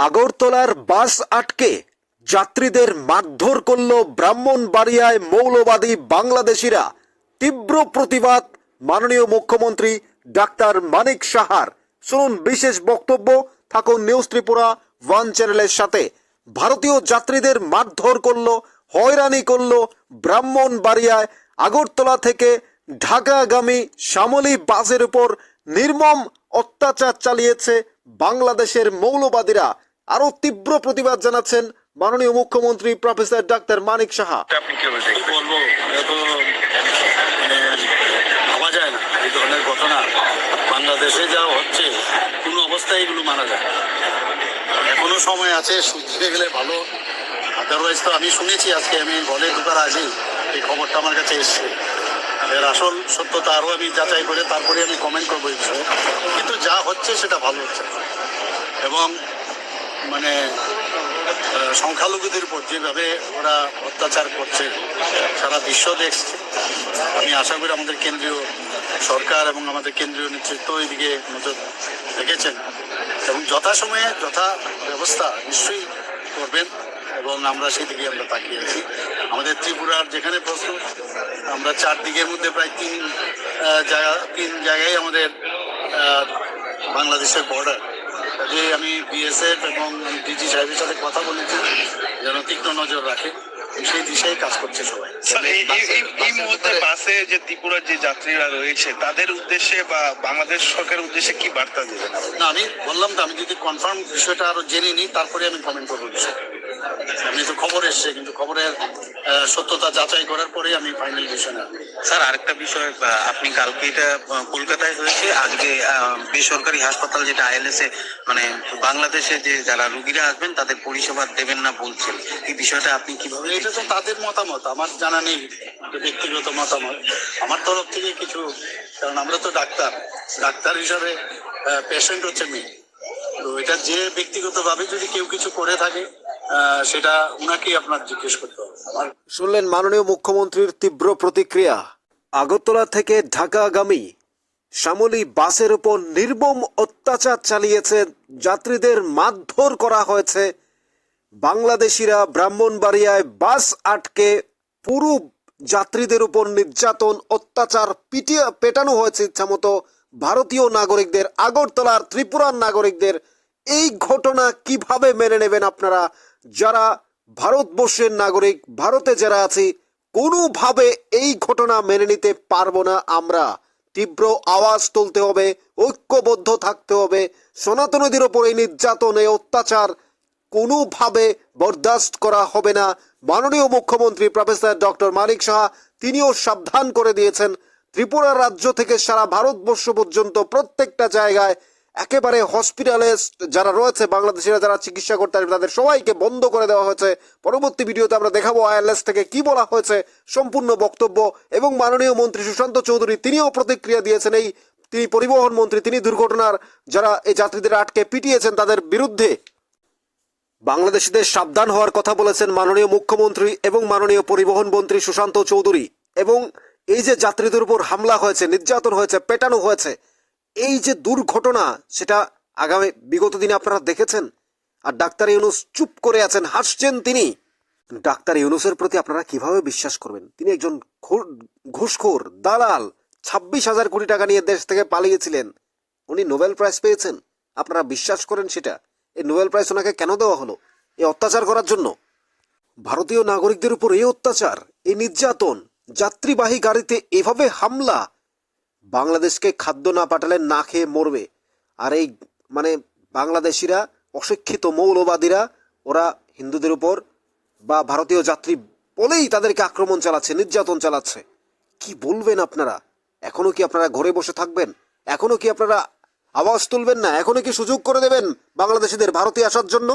আগরতলার বাস আটকে যাত্রীদের মারধর করল ব্রাহ্মণবাড়িয়ায় মৌলবাদী বাংলাদেশিরা। তীব্র প্রতিবাদ মাননীয় মুখ্যমন্ত্রী ডাক্তার মানিক সাহার। শুনুন বিশেষ বক্তব্য। থাকুন নিউজ ত্রিপুরা ওয়ান চ্যানেলের সাথে। ভারতীয় যাত্রীদের মারধর করল, হয়রানি করল ব্রাহ্মণবাড়িয়ায়। আগরতলা থেকে ঢাকাগামী শ্যামলী বাসের উপর নির্মম অত্যাচার চালিয়েছে বাংলাদেশের মৌলবাদীরা। আরো তীব্র প্রতিবাদ জানাচ্ছেন মাননীয় মুখ্যমন্ত্রী প্রফেসর ডাক্তার মানিক সাহা। আপনি কি বলবো, এত ভাবা যায় না এই ধরনের ঘটনা বাংলাদেশে যা হচ্ছে। কোনো অবস্থায় এগুলো মানা যায় না। এখনো সময় আছে, শুনতে গেলে ভালো। আদারওয়াইজ তো আমি শুনেছি, আজকে আমি বলে ঢুকার আগে এই খবরটা আমার কাছে এসছে। এর আসল সত্যতা আরও আমি যাচাই করে তারপরে আমি কমেন্ট করবো এই বিষয়ে। কিন্তু যা হচ্ছে সেটা ভালো হচ্ছে এবং মানে সংখ্যালঘুদের উপর যেভাবে ওরা অত্যাচার করছে সারা বিশ্ব দেখছে। আমি আশা করি আমাদের কেন্দ্রীয় সরকার এবং আমাদের কেন্দ্রীয় নেতৃত্ব এদিকে নজর রেখেছেন এবং যথাসময়ে যথা ব্যবস্থা নিশ্চয়ই করবেন এবং আমরা সেদিকে আমরা তাকিয়ে আছি। আমাদের ত্রিপুরার যেখানে প্রশ্ন, আমরা 4 দিকের মধ্যে প্রায় 3 জায়গায় আমাদের বাংলাদেশের বর্ডার। যে আমি বিএসএফ এবং ডিজি সাহেবের সাথে কথা বলেছি যেন তীক্ষ্ণ নজর রাখে, সেই দিশায় কাজ করছে সবাই। এই মুহূর্তে বাসে যে ত্রিপুরার যে যাত্রীরা রয়েছে তাদের উদ্দেশ্যে বা বাংলাদেশ সরকারের উদ্দেশ্যে কি বার্তা দেবেন? না, আমি বললাম তো, আমি যদি কনফার্ম বিষয়টা আরো জেনে নিই তারপরে আমি কমেন্ট করবো বিষয়। আমি তো খবর এসছে, কিন্তু খবরের সত্যতা যাচাই করার পরে আমি ফাইনাল বিষয় না। স্যার, আরেকটা বিষয়, আপনি কালকে এটা কলকাতায় হয়েছে, আজকে বেসরকারি হাসপাতাল যেটা আইএলএস এ মানে বাংলাদেশে যে যারা রোগীরা আসবেন তাদের পরিষেবা দেবেন না বলছেন, এই বিষয়টা আপনি কিভাবে? এটা তো তাদের মতামত, আমার জানা নেই। ব্যক্তিগত মতামত আমার তরফ থেকে কিছু, কারণ আমরা তো ডাক্তার হিসাবে পেশেন্ট হচ্ছে মেয়ে। তো এটা যে ব্যক্তিগতভাবে যদি কেউ কিছু করে থাকে সেটা উনাকেই আপনার জিজ্ঞেস করতে হবে। শুনলেন মাননীয় মুখ্যমন্ত্রীর তীব্র প্রতিক্রিয়া। আগরতলা থেকে ঢাকাগামী শ্যামলী বাসের উপর নির্মম অত্যাচার চালিয়েছে, যাত্রীদের মারধর করা হয়েছে। বাংলাদেশিরা ব্রাহ্মণবাড়িয়ায় বাস আটকে পুরো যাত্রীদের উপর নির্যাতন, অত্যাচার, পেটানো হয়েছে ইচ্ছামতো ভারতীয় নাগরিকদের, আগরতলার ত্রিপুরার নাগরিকদের। এই ঘটনা কিভাবে মেনে নেবেন আপনারা যারা ভারতবর্ষের নাগরিক, ভারতে যারা আছি? কোনোভাবে এই ঘটনা মেনে নিতে পারবো না আমরা। তীব্র আওয়াজ তুলতে হবে, ঐক্যবদ্ধ থাকতে হবে। সনাতনীদের ওপর এই নির্যাতন, এই অত্যাচার কোনোভাবে বরদাস্ত করা হবে না। মাননীয় মুখ্যমন্ত্রী প্রফেসর ডক্টর মানিক সাহা তিনিও সাবধান করে দিয়েছেন। ত্রিপুরা রাজ্য থেকে সারা ভারতবর্ষ পর্যন্ত প্রত্যেকটা জায়গায় একেবারে হসপিটালে যারা রয়েছে বাংলাদেশিরা যারা চিকিৎসা করতে আসবে তাদের সবাইকে বন্ধ করে দেওয়া হয়েছে। পরবর্তী ভিডিওতে আমরা দেখাবো আইএলএস থেকে কি বলা হয়েছে, সম্পূর্ণ বক্তব্য। এবং মাননীয় মন্ত্রী সুশান্ত চৌধুরী তিনিও প্রতিক্রিয়া দিয়েছেন। তিনি পরিবহন মন্ত্রী, তিনি দুর্ঘটনার যারা এই যাত্রীদের আটকে পিটিয়েছেন তাদের বিরুদ্ধে বাংলাদেশিদের সাবধান হওয়ার কথা বলেছেন মাননীয় মুখ্যমন্ত্রী এবং মাননীয় পরিবহন মন্ত্রী সুশান্ত চৌধুরী। এবং এই যে যাত্রীদের উপর হামলা হয়েছে, নির্যাতন হয়েছে, পেটানো হয়েছে, এই যে দুর্ঘটনা, সেটা বিগত দিনে আপনারা দেখেছেন। আর ডাক্তার ইউনূস চুপ করে আছেন, হাসছেন তিনি। ডাক্তার ইউনূসের প্রতি আপনারা কিভাবে বিশ্বাস করবেন? তিনি একজন ঘুষখোর দালাল। 26,000 কোটি টাকা নিয়ে দেশ থেকে পালিয়েছিলেন। উনি নোবেল প্রাইজ পেয়েছেন, আপনারা বিশ্বাস করেন সেটা? এই নোবেল প্রাইজ ওনাকে কেন দেওয়া হলো? এই অত্যাচার করার জন্য? ভারতীয় নাগরিকদের উপর এই অত্যাচার, এই নির্যাতন, যাত্রীবাহী গাড়িতে এভাবে হামলা। বাংলাদেশকে খাদ্য না পাঠালে না খেয়ে মরবে। আর এই বাংলাদেশিরা, অশিক্ষিত মৌলবাদীরা, ওরা হিন্দুদের উপর বা ভারতীয় যাত্রী বলেই তাদেরকে আক্রমণ চালাচ্ছে, নির্যাতন চালাচ্ছে। কি বলবেন আপনারা? এখনো কি আপনারা ঘরে বসে থাকবেন? এখনো কি আপনারা আওয়াজ তুলবেন না? এখনো কি সুযোগ করে দেবেন বাংলাদেশিদের ভারতে আসার জন্য?